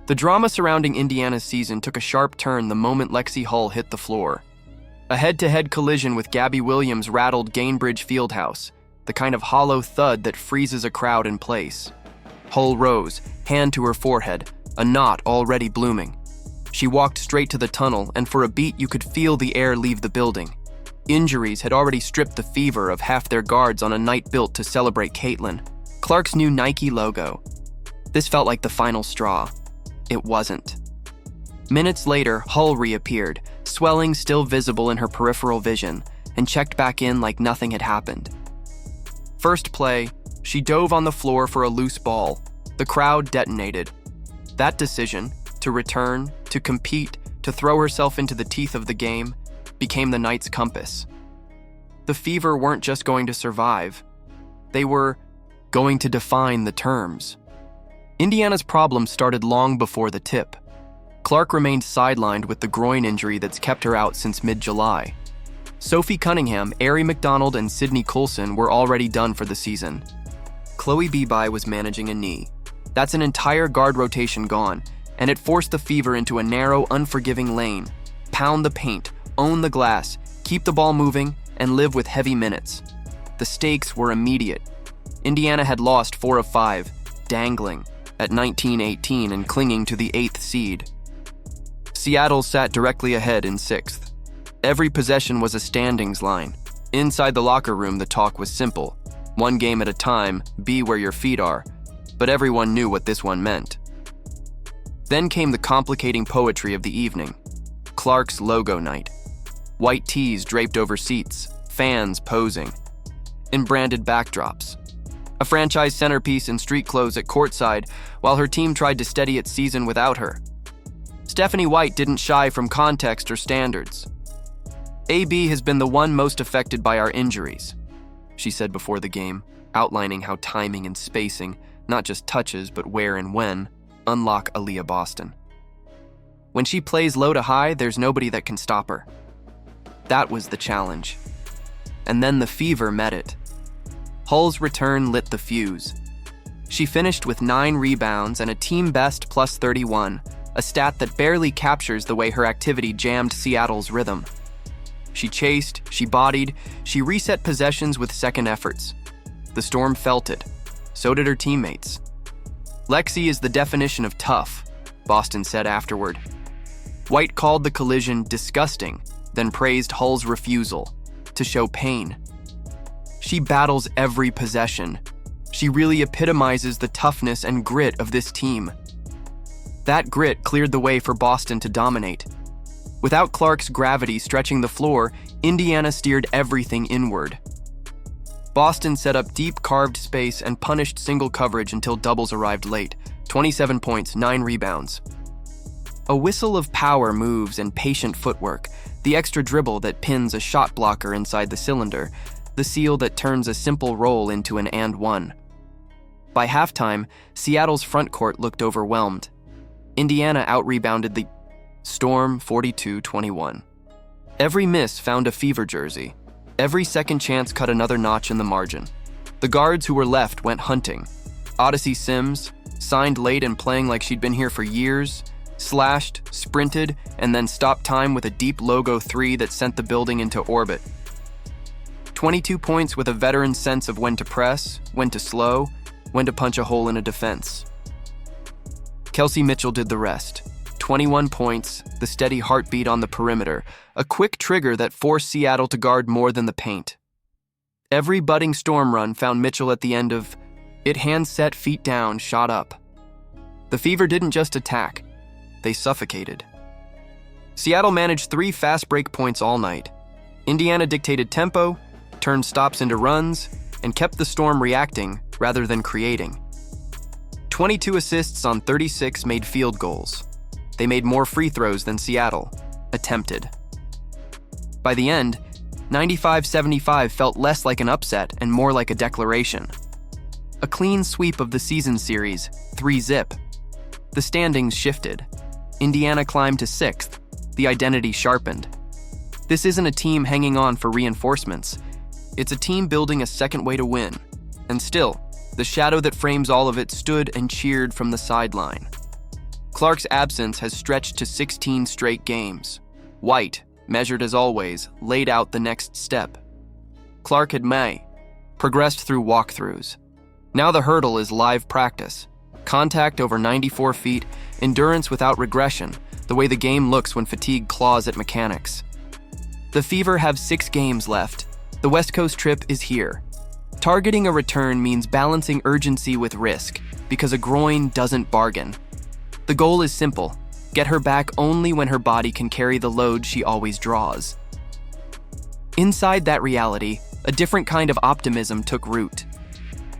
The drama surrounding Indiana's season took a sharp turn the moment Lexi Hull hit the floor. A head-to-head collision with Gabby Williams rattled Gainbridge Fieldhouse, the kind of hollow thud that freezes a crowd in place. Hull rose, hand to her forehead, a knot already blooming. She walked straight to the tunnel, and for a beat you could feel the air leave the building. Injuries had already stripped the fever of half their guards on a night built to celebrate Caitlyn Clark's new Nike logo. This felt like the final straw. It wasn't. Minutes later, Hull reappeared, swelling still visible in her peripheral vision, and checked back in like nothing had happened. First play, she dove on the floor for a loose ball. The crowd detonated. That decision, to return, to compete, to throw herself into the teeth of the game, became the night's compass. The Fever weren't just going to survive. They were going to define the terms. Indiana's problems started long before the tip. Clark remained sidelined with the groin injury that's kept her out since mid-July. Sophie Cunningham, Arie McDonald, and Sydney Coulson were already done for the season. Chloe Beebe was managing a knee. That's an entire guard rotation gone, and it forced the Fever into a narrow, unforgiving lane. Pound the paint, own the glass, keep the ball moving, and live with heavy minutes. The stakes were immediate. Indiana had lost 4 of 5, dangling at 19-18 and clinging to the 8th seed. Seattle sat directly ahead in 6th. Every possession was a standings line. Inside the locker room, the talk was simple. One game at a time, be where your feet are. But everyone knew what this one meant. Then came the complicating poetry of the evening. Clark's logo night. White tees draped over seats, fans posing. In branded backdrops. A franchise centerpiece in street clothes at courtside while her team tried to steady its season without her. Stephanie White didn't shy from context or standards. AB has been the one most affected by our injuries, she said before the game, outlining how timing and spacing, not just touches but where and when, unlock Aaliyah Boston. When she plays low to high, there's nobody that can stop her. That was the challenge. And then the Fever met it. Hull's return lit the fuse. She finished with 9 rebounds and a team-best plus 31, a stat that barely captures the way her activity jammed Seattle's rhythm. She chased, she bodied, she reset possessions with second efforts. The Storm felt it. So did her teammates. Lexie is the definition of tough, Boston said afterward. White called the collision disgusting, then praised Hull's refusal to show pain. She battles every possession. She really epitomizes the toughness and grit of this team. That grit cleared the way for Boston to dominate. Without Clark's gravity stretching the floor, Indiana steered everything inward. Boston set up deep carved space and punished single coverage until doubles arrived late. 27 points, 9 rebounds. A whistle of power moves and patient footwork, the extra dribble that pins a shot blocker inside the cylinder, the seal that turns a simple roll into an and one. By halftime, Seattle's front court looked overwhelmed. Indiana out-rebounded the Storm 42-21. Every miss found a Fever jersey. Every second chance cut another notch in the margin. The guards who were left went hunting. Odyssey Sims, signed late and playing like she'd been here for years, slashed, sprinted, and then stopped time with a deep logo 3 that sent the building into orbit. 22 points with a veteran's sense of when to press, when to slow, when to punch a hole in a defense. Kelsey Mitchell did the rest. 21 points, the steady heartbeat on the perimeter, a quick trigger that forced Seattle to guard more than the paint. Every budding Storm run found Mitchell at the end of it, hands set, feet down, shot up. The Fever didn't just attack, they suffocated. Seattle managed 3 fast break points all night. Indiana dictated tempo, turned stops into runs, and kept the Storm reacting rather than creating. 22 assists on 36 made field goals. They made more free throws than Seattle attempted. By the end, 95-75 felt less like an upset and more like a declaration. A clean sweep of the season series, 3-zip. The standings shifted. Indiana climbed to 6th. The identity sharpened. This isn't a team hanging on for reinforcements. It's a team building a second way to win. And still, the shadow that frames all of it stood and cheered from the sideline. Clark's absence has stretched to 16 straight games. White, measured as always, laid out the next step. Clark had progressed through walkthroughs. Now the hurdle is live practice. Contact over 94 feet, endurance without regression, the way the game looks when fatigue claws at mechanics. The Fever have 6 games left. The West Coast trip is here. Targeting a return means balancing urgency with risk, because a groin doesn't bargain. The goal is simple: get her back only when her body can carry the load she always draws. Inside that reality, a different kind of optimism took root.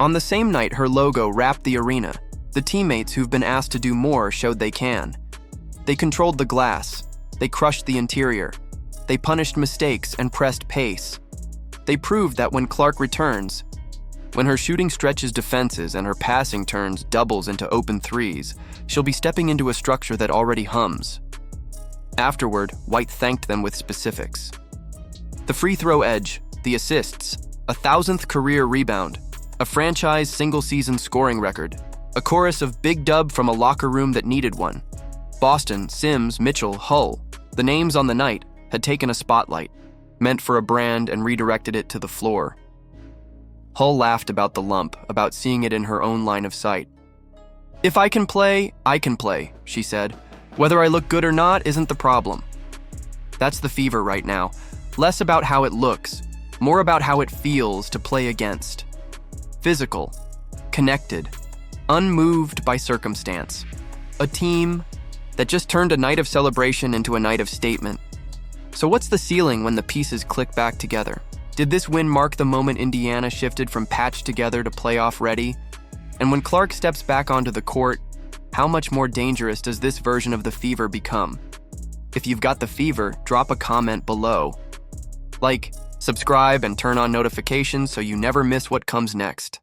On the same night her logo wrapped the arena, the teammates who've been asked to do more showed they can. They controlled the glass. They crushed the interior. They punished mistakes and pressed pace. They proved that when Clark returns, when her shooting stretches defenses and her passing turns doubles into open threes, she'll be stepping into a structure that already hums. Afterward, White thanked them with specifics. The free throw edge, the assists, a 1,000th career rebound, a franchise single-season scoring record, a chorus of big dub from a locker room that needed one. Boston, Sims, Mitchell, Hull, the names on the night, had taken a spotlight, meant for a brand, and redirected it to the floor. Hull laughed about the lump, about seeing it in her own line of sight. "If I can play, she said. "Whether I look good or not isn't the problem." That's the Fever right now. Less about how it looks, more about how it feels to play against. Physical, connected, unmoved by circumstance. A team that just turned a night of celebration into a night of statement. So what's the ceiling when the pieces click back together? Did this win mark the moment Indiana shifted from patched together to playoff ready? And when Clark steps back onto the court, how much more dangerous does this version of the Fever become? If you've got the Fever, drop a comment below. Like, subscribe, and turn on notifications so you never miss what comes next.